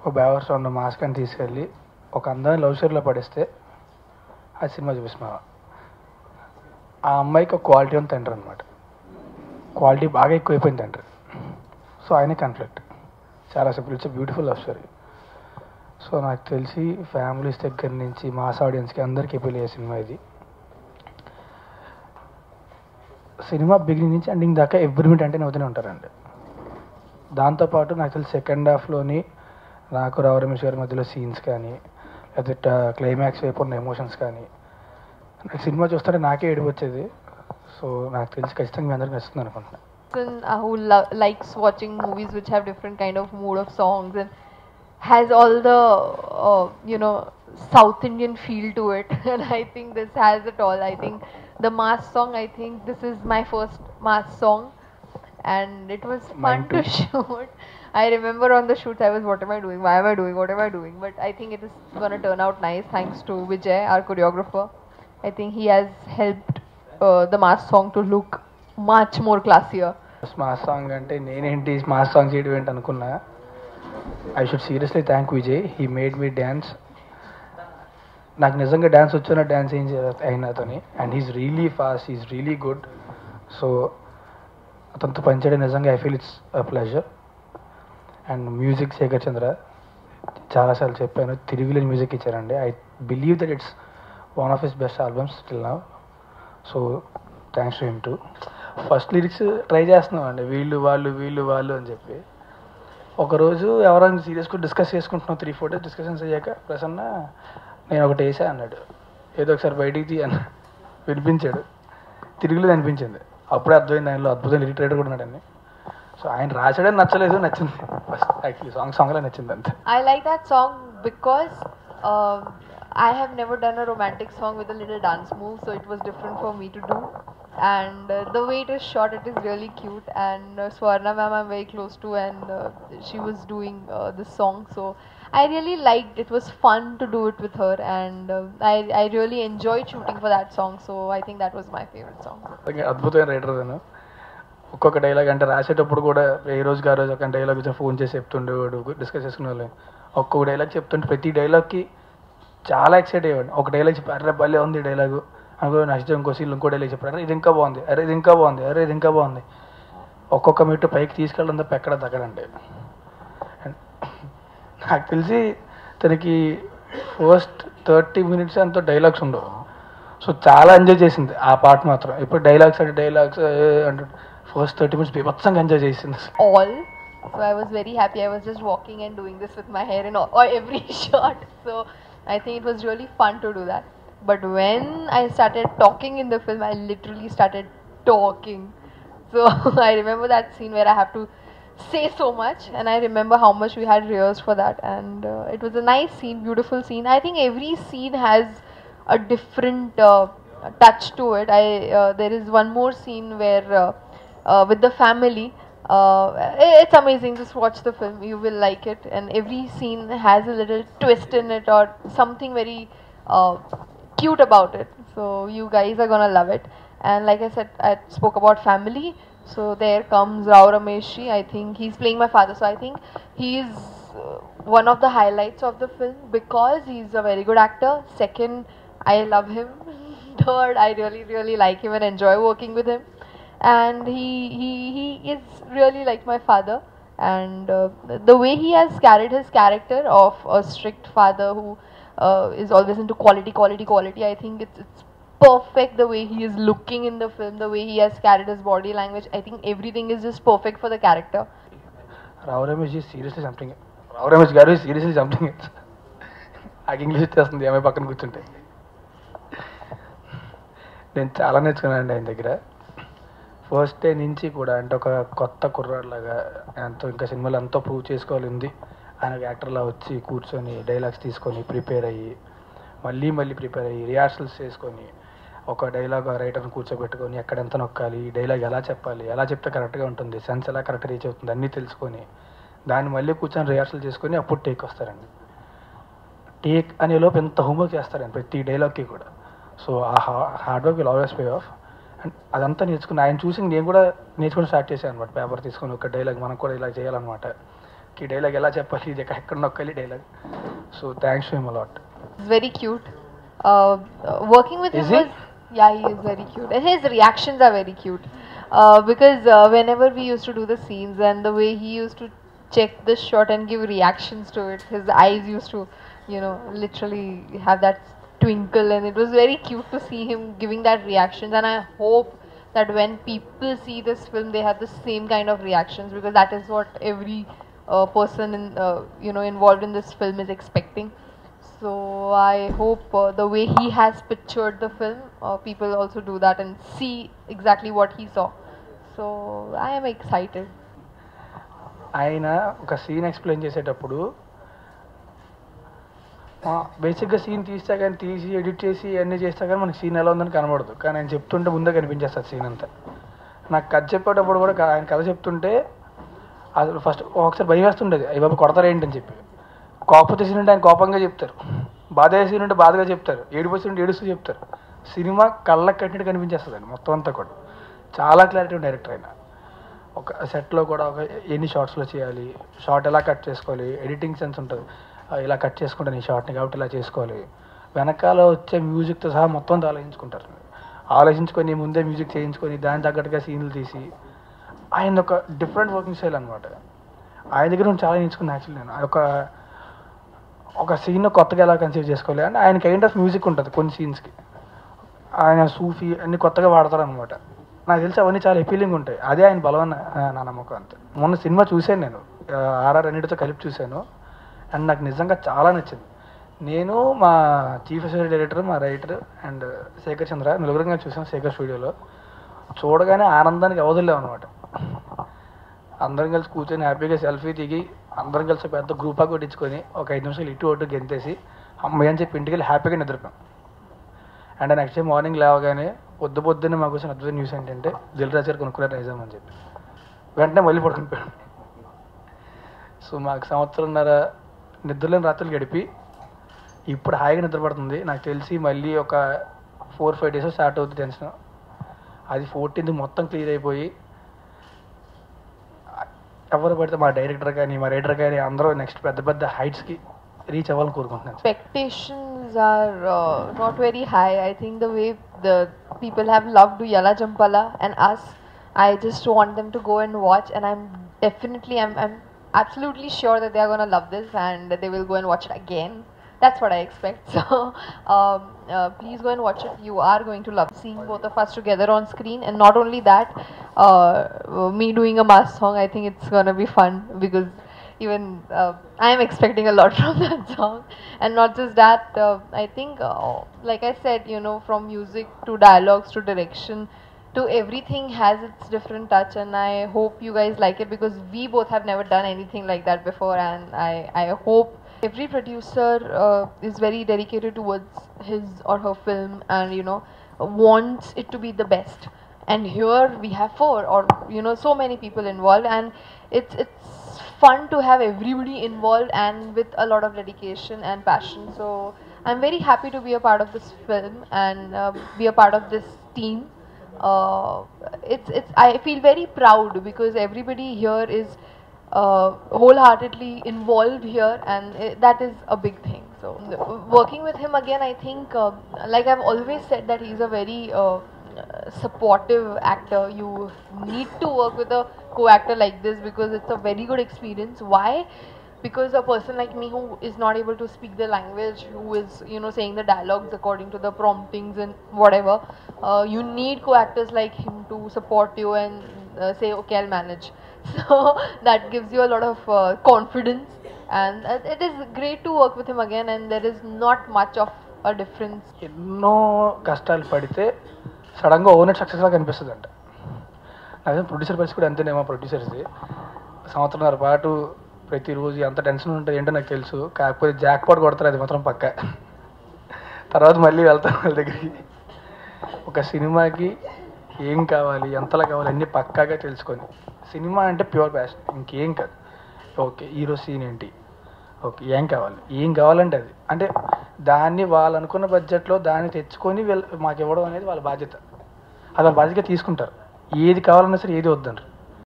ఒక బేవర్స్ ఉన్న మాస్క్ అని తీసుకెళ్ళి ఒక అందమైన లవ్ స్టోరీలో పడిస్తే ఆ సినిమా చూపిస్తున్నావా. ఆ అమ్మాయికి ఒక క్వాలిటీ ఉంది తండ్రి అనమాట. క్వాలిటీ బాగా ఎక్కువైపోయింది తండ్రి. సో ఆయన కాన్ఫ్లిక్ట్ చాలా simple. It's beautiful love story. So నాకు తెలిసి ఫ్యామిలీస్ దగ్గర నుంచి మాస్ ఆడియన్స్కి అందరికీ అపీల్ అయ్యే సినిమా ఇది. సినిమా బిగినింగ్ నుంచి ఎండింగ్ దాకా ఎవ్రీ మినిట్ అంటే నవ్వుతూనే ఉంటారండి. దాంతోపాటు నాకు తెలిసి సెకండ్ హాఫ్లోని నాకు రావు రమేష్ గారి మధ్యలో సీన్స్ కానీ లేకపోతే క్లైమాక్స్ వైపు ఉన్న ఎమోషన్స్ కానీ నాకు సినిమా చూస్తుంటే నాకే ఏడుపు వచ్చేది. సో నాకు తెలిసి ఖచ్చితంగా మీ అందరికీ నచ్చుతుంది అనుకుంటున్నాను. Who likes watching movies which have different kind of mood of songs and has all the South Indian feel to it. And I think this has it all. I think the mass song, I think this is my first mass song and it was fun to shoot. I remember on the shoots I was, what am I doing, why am I doing, what am I doing, but I think it is going to turn out nice thanks to Vijay, our choreographer. I think he has helped the mass song to look much more classier. Mass song అంటే నేనేంటి mass song చేయడం ఏంటి అనుకున్నా. I should seriously thank Vijay. He made me dance. నాకు నిజంగా dance వచ్చిన dance ఏం అయినా అతని. And he's really fast, he's really good. So అతనితో పనిచేయడం నిజంగా I feel it's a pleasure. And music Shekhar Chandra, చాలాసార్లు చెప్పాను, తిరుగులేని మ్యూజిక్ ఇచ్చారండి. I believe that it's one of his best albums still now. So thanks to him to. First lyrics try చేస్తున్నామండి, వీళ్ళు వాళ్ళు అని చెప్పి. ఒకరోజు ఎవరైనా సీరియస్గా డిస్కస్ చేసుకుంటున్నాం, 3-4 days డిస్కషన్స్ అయ్యాక ప్రసన్న నేను ఒకటి వేసా అన్నాడు. ఏదో ఒకసారి బయటికి తీ అన్న వినిపించాడు. తిరుగులేదు అనిపించింది. అప్పుడే అర్థమైంది ఆయనలో అద్భుతం లిరిక్ రైటర్ కూడా ఉన్నాడని. సో ఆయన రాసాడని నచ్చలేదు, నచ్చింది. ఫస్ట్ యాక్చువల్లీ సాంగ్లో నచ్చింది అంతే. I like that song because I have never done a romantic song with a little dance move, so it was different for me to do. And the way it is shot, it is really cute. And Swarna ma'am I'm very close to, and she was doing this song, so I really liked. It was fun to do it with her, and I really enjoyed shooting for that song. So I think that was my favorite song. అద్భుతమైన writer నేను. ఒక్కొక్క dialogue అంటే రాసేటప్పుడు కూడా ఏ రోజుకి ఆ రోజు ఒక డైలాగ్ వచ్చి ఫోన్ చేసి చెప్తుండేవాడు, డిస్కస్ చేసుకునే వాళ్ళు. ఒక్కొక్క డైలాగ్ చెప్తుంటే ప్రతి డైలాగ్కి చాలా ఎక్సైట్ అయ్యేవాడు. ఒక డైలాగ్ చెప్పి అరే భలే ఉంది డైలాగు అనుకో, నెక్స్ట్ ఇంకో సీన్లు ఇంకో డైలాగ్ చెప్పాడు, అరే ఇది ఇంకా బాగుంది, అరే ఇది ఇంకా బాగుంది, అరే ఇది ఇంకా బాగుంది. ఒక్కొక్క మెట్టు పైకి తీసుకెళ్ళడం తప్ప ఎక్కడ తగ్గడండి. నాకు తెలిసి తనకి ఫస్ట్ 30 minutes అంతా డైలాగ్స్ ఉండవు. సో చాలా ఎంజాయ్ చేసింది ఆ పార్ట్ మాత్రం. ఇప్పుడు డైలాగ్స్ అంటే ఫస్ట్ 30 minutes బీభత్సంగా ఎంజాయ్ చేసింది. All. So I was very happy. I was just walking and doing this with my hair in or every shot. So I think it was really fun to do that. But when I started talking in the film, I literally started talking. So I remember that scene where I have to say so much, and I remember how much we had rehearsed for that, and it was a nice scene, beautiful scene. I think every scene has a different touch to it. There is one more scene where with the family. It's amazing. Just watch the film, you will like it, and every scene has a little twist in it or something very cute about it. So you guys are gonna love it. And like I said, I spoke about family. So there comes Rao Rameshi. I think he's playing my father. So I think he's one of the highlights of the film because he's a very good actor. Second, I love him. Third, I really like him and enjoy working with him. And he is really like my father. And the way he has carried his character of a strict father who is always into quality. I think it's perfect the way he is looking in the film, the way he has carried his body language. I think everything is just perfect for the character. Rao Ramesh is seriously something. Rao Ramesh garu is seriously something. నాకు English వచ్చేస్తుంది ఆమె పక్కన కూర్చుంటే. నేను చాలా నేర్చుకున్నానండి ఆయన దగ్గర. ఫస్ట్ డే నుంచి కూడా అంటే ఒక కొత్త కుర్రాడిలాగా ఎంతో ఇంకా సినిమాలు ఎంతో ప్రూవ్ చేసుకోవాలి ఆయన యాక్టర్లా వచ్చి కూర్చొని డైలాగ్స్ తీసుకొని ప్రిపేర్ అయ్యి మళ్ళీ ప్రిపేర్ అయ్యి రిహార్సల్స్ చేసుకొని ఒక డైలాగ్ రైటర్ని కూర్చోబెట్టుకొని ఎక్కడ ఎంత నొక్కాలి, ఈ డైలాగ్ ఎలా చెప్పాలి, ఎలా చెప్తే కరెక్ట్గా ఉంటుంది, సెన్స్ ఎలా కరెక్ట్ రీచ్ అవుతుంది అన్నీ తెలుసుకొని దాన్ని మళ్ళీ కూర్చొని రిహార్సల్ చేసుకొని అప్పుడు టేక్ వస్తారండి. టేక్ అనే లోపు ఎంత హోంవర్క్ చేస్తారండి ప్రతి డైలాగ్కి కూడా. సో ఆ hard work will always pay of. And అదంతా నేర్చుకుని ఆయన చూసి నేను కూడా నేర్చుకొని స్టార్ట్ చేశాను అనమాట. పేపర్ తీసుకొని ఒక డైలాగ్ మనం కూడా ఇలా చేయాలన్నమాట. ఈ డైలాగ్ ఎలా చెప్పాలి, ఇది ఎక్కడ నొక్కాలి dialogue. So thanks to him a lot. He's very cute. Working with him Is he? was, yeah, he is very cute, and his reactions are very cute. Because whenever we used to do the scenes and the way he used to check the shot and give reactions to it, his eyes used to, literally have that twinkle, and it was very cute to see him giving that reactions. And I hope that when people see this film, they have the same kind of reactions, because that is what every person involved in this film is expecting. So I hope the way he has pictured the film, people also do that and see exactly what he saw. So I am excited. ఆయన ఒక scene explain చేసేటప్పుడు బేసిక్గా scene తీస్తే కానీ తీసి edit చేసి అన్నీ చేస్తే కానీ మనకి సీన్ ఎలా ఉందని కనబడదు, కానీ ఆయన చెప్తుంటే ముందే కనిపించేస్తుంది సీన్ అంతా. నాకు కథ చెప్పేటప్పుడు కూడా ఆయన కథ చెప్తుంటే అసలు ఫస్ట్ ఒకసారి భయం వేస్తుండేది, అయ్యి బాబు కొడతారేంటని చెప్పి. కోపం సీన్ ఉంటే ఆయన కోపంగా చెప్తారు, బాధ సీన్ ఉంటే బాధగా చెప్తారు, ఏడుపు సీన్ ఉంటే ఏడుస్తూ చెప్తారు. సినిమా కళ్ళకి కట్టినట్టు కనిపించేస్తుంది అండి మొత్తం అంతా కూడా. చాలా క్లారిటీ డైరెక్టర్ అయినా. ఒక సెట్లో కూడా ఎన్ని షార్ట్స్లో చేయాలి, షార్ట్ ఎలా కట్ చేసుకోవాలి, ఎడిటింగ్ సెన్స్ ఉంటుంది, ఇలా కట్ చేసుకుంటాను ఈ షార్ట్ని కాబట్టి ఇలా చేసుకోవాలి, వెనకాల వచ్చే మ్యూజిక్తో సహా మొత్తం అంతా ఆలోచించుకుంటారు. ఆలోచించుకొని ముందే మ్యూజిక్ చేయించుకొని దాని తగ్గట్టుగా సీన్లు తీసి ఆయన ఒక డిఫరెంట్ వర్కింగ్ స్టైల్ అనమాట. ఆయన దగ్గర నుంచి చాలా నేర్చుకున్నాను యాక్చువల్లీ నేను. ఒక సీన్ కొత్తగా ఎలా కన్సీవ్ చేసుకోవాలి అంటే ఆయన కైండ్ ఆఫ్ మ్యూజిక్ ఉంటుంది కొన్ని సీన్స్కి. ఆయన సూఫీ అన్ని కొత్తగా వాడతారు అనమాట. నాకు తెలిసి అవన్నీ చాలా అపీలింగ్ ఉంటాయి. అదే ఆయన బలం నా నమ్మకం అంతే. మొన్న సినిమా చూశాను నేను, ఆర్ఆర్ అన్నిటితో కలిపి చూశాను, అండ్ నాకు నిజంగా చాలా నచ్చింది. నేను మా చీఫ్ అసిస్టెంట్ డైరెక్టర్, మా రైటర్ అండ్ శేఖర్ చంద్ర నలుగురంగా చూసాను శేఖర్ స్టూడియోలో. చూడగానే ఆనందానికి అవధులేవు అనమాట. అందరం కలిసి కూర్చొని హ్యాపీగా సెల్ఫీ దిగి అందరం కలిసి పెద్ద గ్రూపా కొట్టించుకొని ఒక 5 నిమిషాలు ఇటు అటు గెంతేసి అమ్మాయి అని చెప్పి ఇంటికి వెళ్ళి హ్యాపీగా నిద్రపోయాం. అండ్ నెక్స్ట్ డే మార్నింగ్ లేవగానే పొద్దున్నే మాకు వచ్చిన అద్భుత న్యూస్ ఏంటంటే దిల్ రాజు గారు కొనుక్కున్నారు నైజాం అని చెప్పి. వెంటనే మళ్ళీ పడుకునిపోయాడు. సో మాకు సంవత్సరంన్నర నిద్రలేని రాత్రులు గడిపి ఇప్పుడు హాయిగా నిద్రపడుతుంది. నాకు తెలిసి మళ్ళీ ఒక 4-5 డేస్ స్టార్ట్ అవుతుంది టెన్షన్. అది 14th మొత్తం క్లియర్ అయిపోయి ఎవరు పడితే మా డైరెక్టర్ కానీ మా రైటర్ కానీ అందరూ నెక్స్ట్ పెద్ద పెద్ద హైట్స్కి రీచ్ అవ్వాలని కోరుకుంటున్నాను. Expectations are not very high. I think the way the people have loved Yala Jampala and us, I just want them to go and watch, and I'm absolutely sure that they are going to love this and they will go and watch it again. That's what I expect. So please go and watch it. You are going to love seeing both of us together on screen, and not only that, me doing a mass song. I think it's going to be fun, because even I am expecting a lot from that song. And not just that, I think like I said, from music to dialogues to direction to everything has its different touch, and I hope you guys like it, because we both have never done anything like that before, and I hope every producer is very dedicated towards his or her film, and wants it to be the best. And here we have 4 or so many people involved, and it's fun to have everybody involved and with a lot of dedication and passion. So I'm very happy to be a part of this film and be a part of this team. I feel very proud because everybody here is wholeheartedly involved here, and that is a big thing. So working with him again, I think like I've always said, that he's a very supportive actor. You need to work with a co-actor like this because it's a very good experience. Why? Because a person like me who is not able to speak the language, who is saying the dialogues according to the promptings and whatever, you need co-actors like him to support you and say, okay, I'll manage. So that gives you a lot of confidence, and it is great to work with him again, and there is not much of a difference. ఎన్నో కష్టాలు పడితే సడన్గా owner సక్సెస్గా కనిపిస్తుంది అంట. అదే producer పరిస్థితి కూడా అంతేనేమో. ప్రొడ్యూసర్స్ది సంవత్సరంన్నర పాటు ప్రతిరోజు ఎంత టెన్షన్ ఉంటుంది ఏంటో నాకు తెలుసు. కాకపోతే జాక్ పాట్ కొడతారు, అది మాత్రం పక్క. తర్వాత మళ్ళీ వెళ్తాను వాళ్ళ దగ్గరికి. ఒక సినిమాకి ఏం కావాలి, ఎంతలా కావాలి అన్నీ పక్కాగా తెలుసుకొని. సినిమా అంటే ప్యూర్ ప్యాషన్, ఇంకేం కాదు. ఓకే హీరో సీన్ ఏంటి, ఓకే ఏం కావాలంటే అది, అంటే దాన్ని వాళ్ళు అనుకున్న బడ్జెట్లో దాన్ని తెచ్చుకొని మాకు ఇవ్వడం అనేది వాళ్ళ బాధ్యత. అది వాళ్ళ బాధ్యతగా తీసుకుంటారు. ఏది కావాలన్నా సరే ఏది వద్దన్నారు.